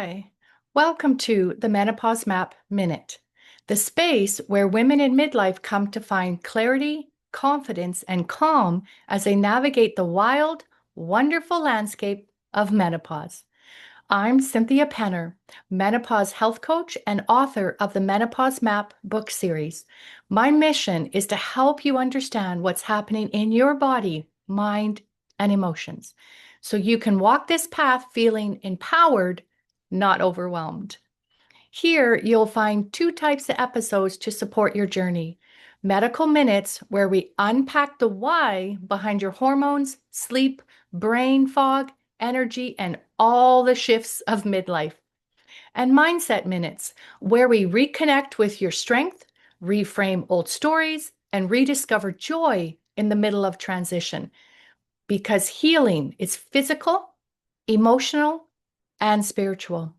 Hi, welcome to the Menopause Map Minute, the space where women in midlife come to find clarity, confidence, and calm as they navigate the wild, wonderful landscape of menopause. I'm Cynthia Penner, Menopause Health Coach and author of the Menopause Map book series. My mission is to help you understand what's happening in your body, mind, and emotions, so you can walk this path feeling empowered, not overwhelmed. Here, you'll find two types of episodes to support your journey. Medical Minutes, where we unpack the why behind your hormones, sleep, brain fog, energy, and all the shifts of midlife. And Mindset Minutes, where we reconnect with your strength, reframe old stories, and rediscover joy in the middle of transition. Because healing is physical, emotional, and spiritual.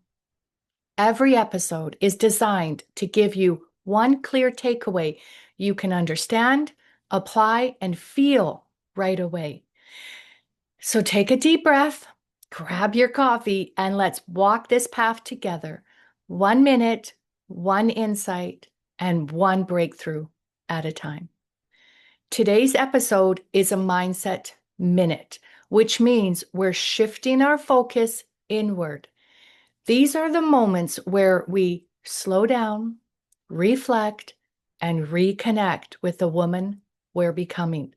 Every episode is designed to give you one clear takeaway you can understand, apply, and feel right away. So take a deep breath, grab your coffee, and let's walk this path together. 1 minute, one insight, and one breakthrough at a time. Today's episode is a Mindset Minute, which means we're shifting our focus inward. These are the moments where we slow down, reflect, and reconnect with the woman we're becoming.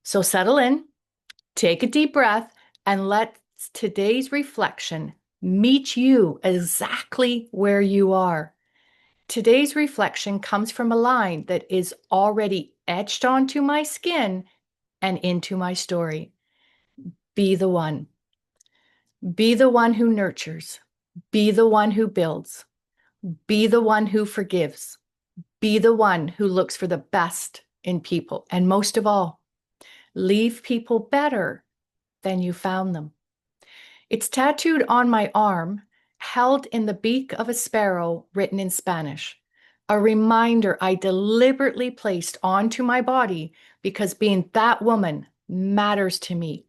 So settle in, take a deep breath, and let today's reflection meet you exactly where you are. Today's reflection comes from a line that is already etched onto my skin and into my story. Be the one. Be the one who nurtures. Be the one who builds. Be the one who forgives. Be the one who looks for the best in people. And most of all, leave people better than you found them. It's tattooed on my arm, held in the beak of a sparrow, written in Spanish. A reminder I deliberately placed onto my body because being that woman matters to me.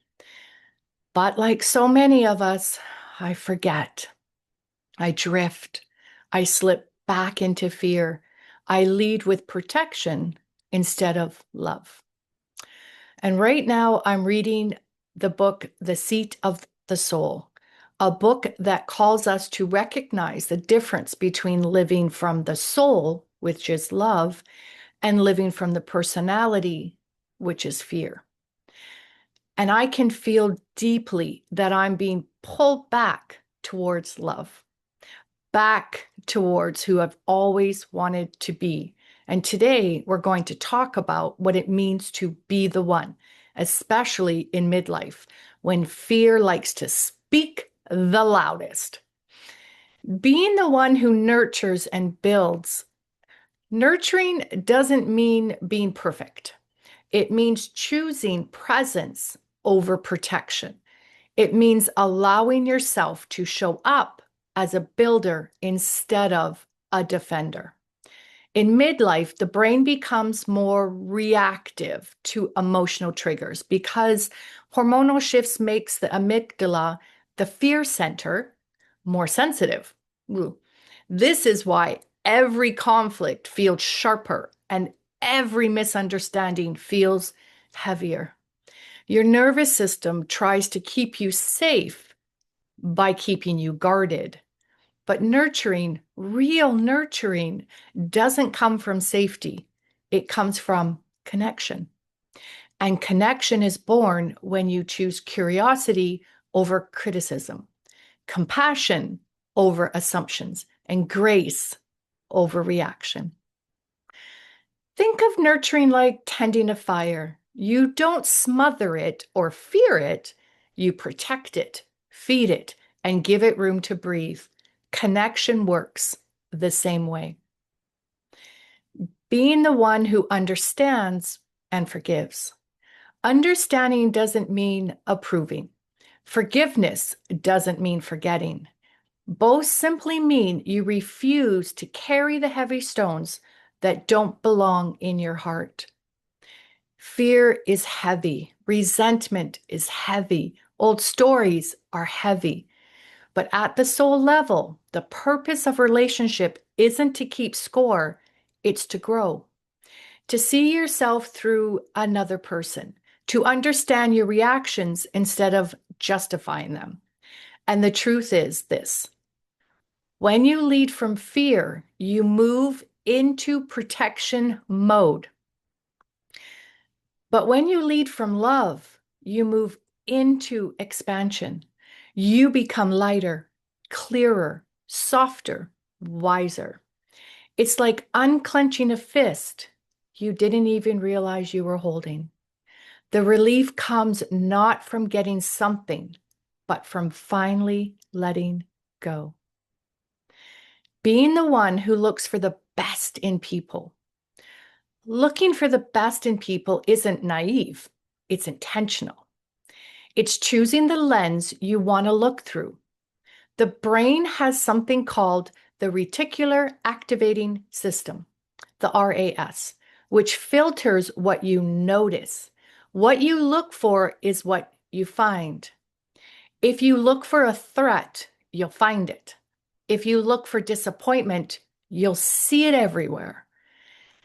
But like so many of us, I forget. I drift. I slip back into fear. I lead with protection instead of love. And right now, I'm reading the book, The Seat of the Soul, a book that calls us to recognize the difference between living from the soul, which is love, and living from the personality, which is fear. And I can feel deeply that I'm being pulled back towards love, back towards who I've always wanted to be. And today we're going to talk about what it means to be the one, especially in midlife, when fear likes to speak the loudest. Being the one who nurtures and builds. Nurturing doesn't mean being perfect. It means choosing presence over protection. It means allowing yourself to show up as a builder instead of a defender. In midlife, the brain becomes more reactive to emotional triggers because hormonal shifts makes the amygdala, the fear center, more sensitive. Ooh. This is why every conflict feels sharper and every misunderstanding feels heavier. Your nervous system tries to keep you safe by keeping you guarded. But nurturing, real nurturing, doesn't come from safety. It comes from connection. And connection is born when you choose curiosity over criticism, compassion over assumptions, and grace over reaction. Think of nurturing like tending a fire. You don't smother it or fear it. You protect it, feed it, and give it room to breathe. Connection works the same way. Being the one who understands and forgives. Understanding doesn't mean approving. Forgiveness doesn't mean forgetting. Both simply mean you refuse to carry the heavy stones that don't belong in your heart. Fear is heavy. Resentment is heavy. Old stories are heavy. But at the soul level, the purpose of relationship isn't to keep score, it's to grow, to see yourself through another person, to understand your reactions instead of justifying them. And the truth is this: when you lead from fear, you move into protection mode. But when you lead from love, you move into expansion. You become lighter, clearer, softer, wiser. It's like unclenching a fist you didn't even realize you were holding. The relief comes not from getting something, but from finally letting go. Being the one who looks for the best in people. Looking for the best in people isn't naive, it's intentional. It's choosing the lens you want to look through. The brain has something called the reticular activating system, the RAS, which filters what you notice. What you look for is what you find. If you look for a threat, you'll find it. If you look for disappointment, you'll see it everywhere.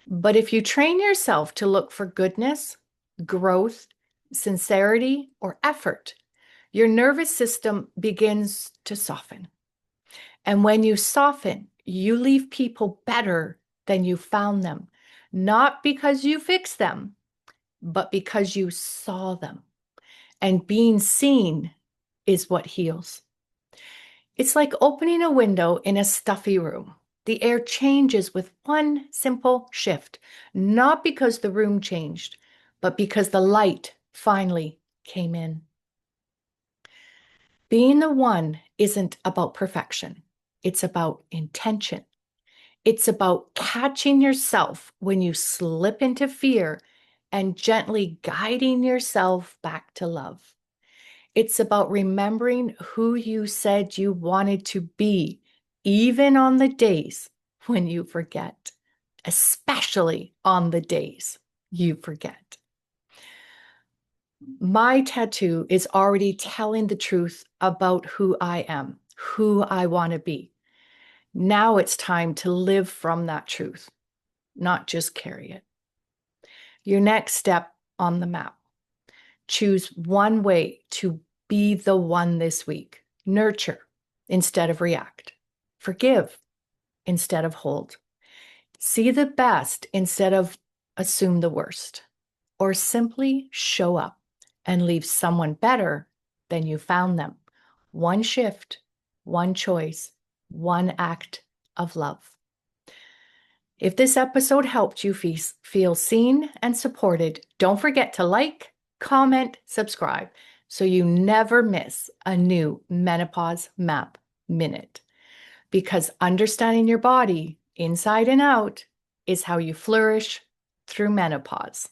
But if you train yourself to look for goodness, growth, sincerity, or effort, your nervous system begins to soften. And when you soften, you leave people better than you found them, not because you fixed them, but because you saw them. And being seen is what heals. It's like opening a window in a stuffy room. The air changes with one simple shift, not because the room changed, but because the light finally came in. Being the one isn't about perfection. It's about intention. It's about catching yourself when you slip into fear and gently guiding yourself back to love. It's about remembering who you said you wanted to be, even on the days when you forget, especially on the days you forget. My tattoo is already telling the truth about who I am, who I want to be. Now it's time to live from that truth, not just carry it. Your next step on the map. Choose one way to be the one this week. Nurture instead of react. Forgive instead of hold. See the best instead of assume the worst. Or simply show up and leave someone better than you found them. One shift, one choice, one act of love. If this episode helped you feel seen and supported, don't forget to like, comment, subscribe so you never miss a new Menopause Map Minute. Because understanding your body inside and out is how you flourish through menopause.